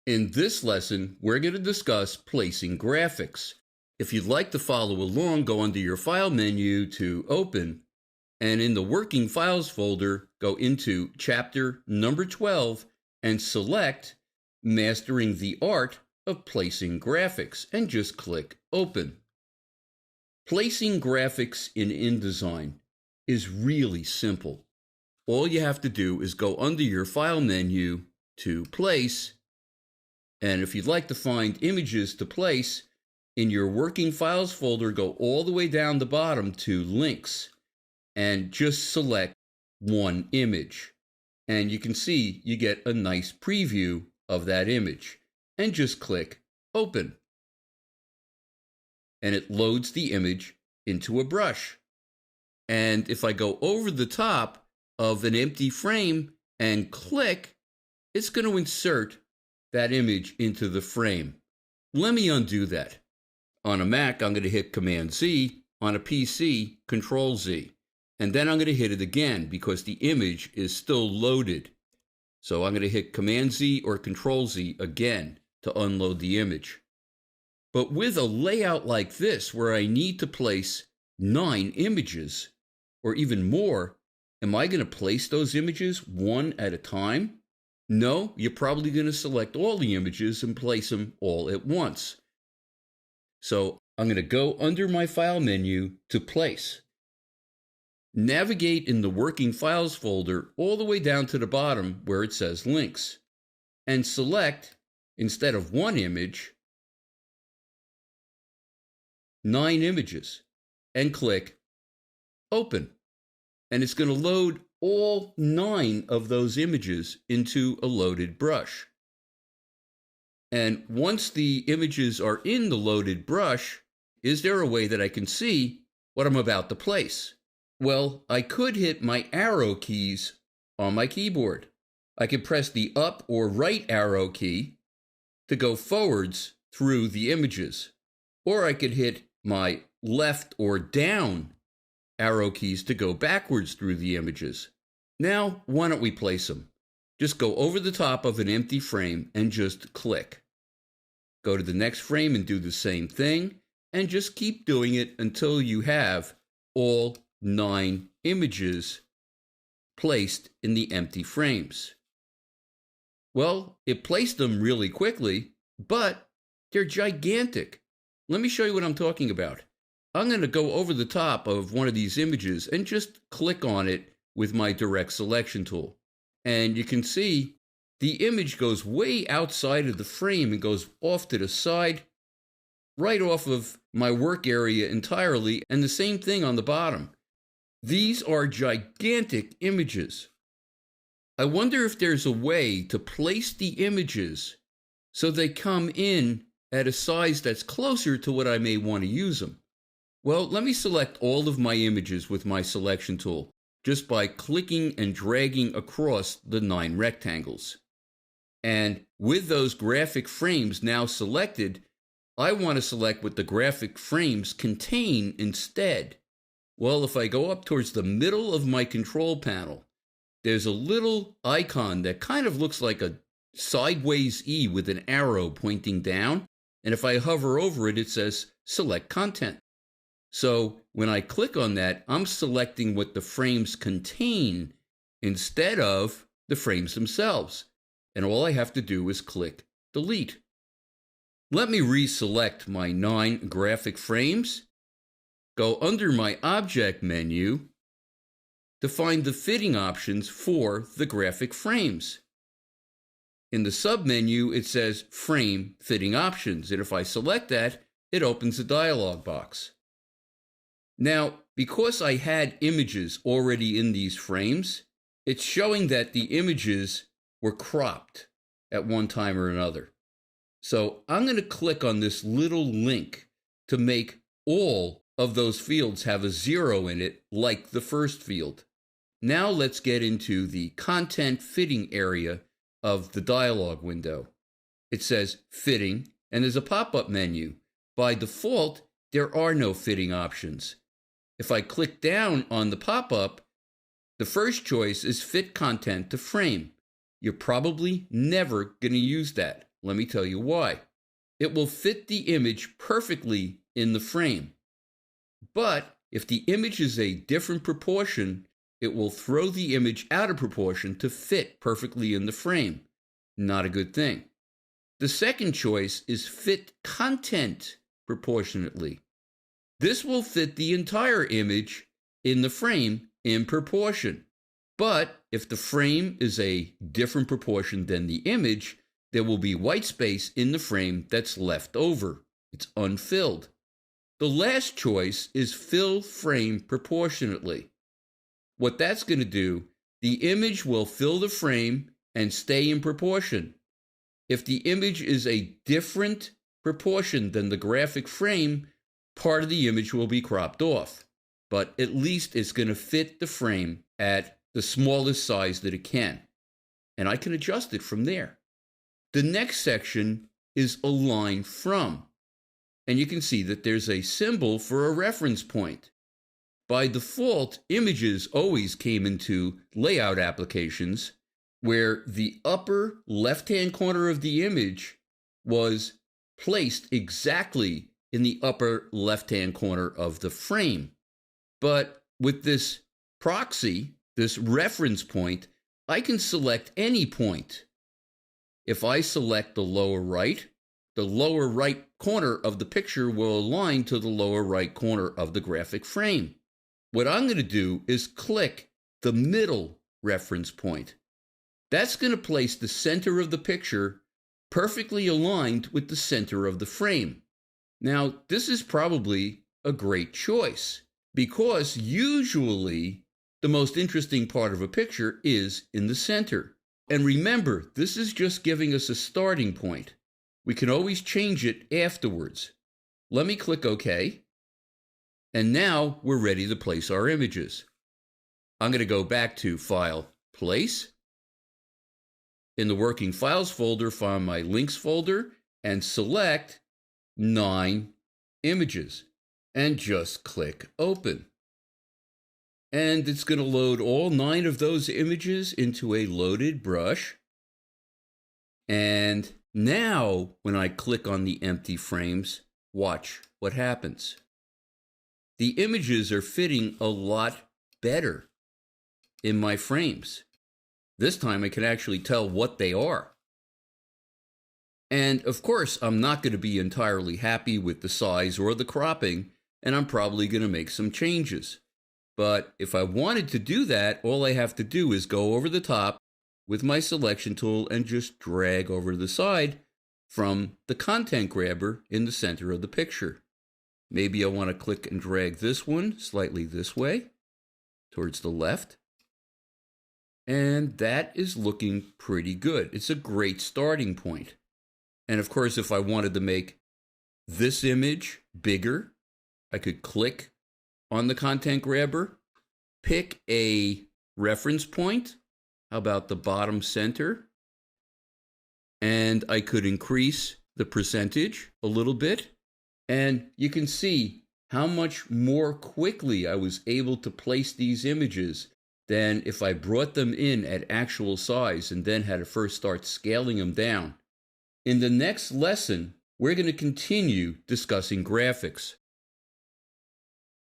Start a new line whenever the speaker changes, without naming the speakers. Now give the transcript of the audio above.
In this lesson, we're going to discuss placing graphics. If you'd like to follow along, go under your File menu to Open, and in the Working Files folder, go into Chapter number 12 and select Mastering the Art of Placing Graphics, and just click Open. Placing graphics in InDesign is really simple. All you have to do is go under your File menu to Place, and if you'd like to find images to place, in your Working Files folder, go all the way down the bottom to Links, and just select one image. And you can see you get a nice preview of that image. And just click Open. And it loads the image into a brush. And if I go over the top of an empty frame and click, it's going to insert that image into the frame. Let me undo that. On a Mac, I'm going to hit Command-Z. On a PC, Control-Z. And then I'm going to hit it again because the image is still loaded. So I'm going to hit Command-Z or Control-Z again to unload the image. But with a layout like this, where I need to place 9 images, or even more, am I going to place those images one at a time? No, you're probably going to select all the images and place them all at once. So I'm going to go under my File menu to Place. Navigate in the Working Files folder all the way down to the bottom where it says Links, and select, instead of one image, 9 images, and click Open. And it's going to load all 9 of those images into a loaded brush. And once the images are in the loaded brush, is there a way that I can see what I'm about to place? Well, I could hit my arrow keys on my keyboard. I could press the up or right arrow key to go forwards through the images. Or I could hit my left or down arrow keys to go backwards through the images. Now, why don't we place them? Just go over the top of an empty frame and just click. Go to the next frame and do the same thing, and just keep doing it until you have all 9 images placed in the empty frames. Well, it placed them really quickly, but they're gigantic. Let me show you what I'm talking about. I'm going to go over the top of one of these images and just click on it with my direct selection tool. And you can see the image goes way outside of the frame and goes off to the side, right off of my work area entirely, and the same thing on the bottom. These are gigantic images. I wonder if there's a way to place the images so they come in at a size that's closer to what I may want to use them. Well, let me select all of my images with my selection tool, just by clicking and dragging across the 9 rectangles. And with those graphic frames now selected, I want to select what the graphic frames contain instead. Well, if I go up towards the middle of my control panel, there's a little icon that kind of looks like a sideways E with an arrow pointing down. And if I hover over it, it says Select Content. So when I click on that, I'm selecting what the frames contain instead of the frames themselves. And all I have to do is click Delete. Let me reselect my 9 graphic frames. Go under my Object menu to find the fitting options for the graphic frames. In the submenu, it says Frame Fitting Options, and if I select that, it opens a dialog box. Now, because I had images already in these frames, it's showing that the images were cropped at one time or another. So I'm going to click on this little link to make all of those fields have a 0 in it, like the first field. Now let's get into the content fitting area of the dialog window. It says Fitting, and there's a pop-up menu. By default, there are no fitting options. If I click down on the pop-up, the first choice is Fit Content to Frame. You're probably never going to use that. Let me tell you why. It will fit the image perfectly in the frame. But if the image is a different proportion, it will throw the image out of proportion to fit perfectly in the frame. Not a good thing. The second choice is fit content proportionately. This will fit the entire image in the frame in proportion. But if the frame is a different proportion than the image, there will be white space in the frame that's left over. It's unfilled. The last choice is fill frame proportionately. What that's going to do, the image will fill the frame and stay in proportion. If the image is a different proportion than the graphic frame, part of the image will be cropped off. But at least it's going to fit the frame at the smallest size that it can. And I can adjust it from there. The next section is align from. And you can see that there's a symbol for a reference point. By default, images always came into layout applications where the upper left-hand corner of the image was placed exactly in the upper left-hand corner of the frame. But with this proxy, this reference point, I can select any point. If I select the lower right corner of the picture will align to the lower right corner of the graphic frame. What I'm going to do is click the middle reference point. That's going to place the center of the picture perfectly aligned with the center of the frame. Now, this is probably a great choice because usually the most interesting part of a picture is in the center. And remember, this is just giving us a starting point. We can always change it afterwards. Let me click OK. And now we're ready to place our images. I'm going to go back to File, Place. In the Working Files folder, find my Links folder and select 9 images. And just click Open. And it's going to load all 9 of those images into a loaded brush. And now, when I click on the empty frames, watch what happens. The images are fitting a lot better in my frames. This time I can actually tell what they are. And of course, I'm not going to be entirely happy with the size or the cropping, and I'm probably going to make some changes. But if I wanted to do that, all I have to do is go over the top with my selection tool and just drag over to the side from the content grabber in the center of the picture. Maybe I want to click and drag this one slightly this way, towards the left. And that is looking pretty good. It's a great starting point. And of course, if I wanted to make this image bigger, I could click on the content grabber, pick a reference point. How about the bottom center? And I could increase the percentage a little bit. And you can see how much more quickly I was able to place these images than if I brought them in at actual size and then had to first start scaling them down. In the next lesson, we're going to continue discussing graphics.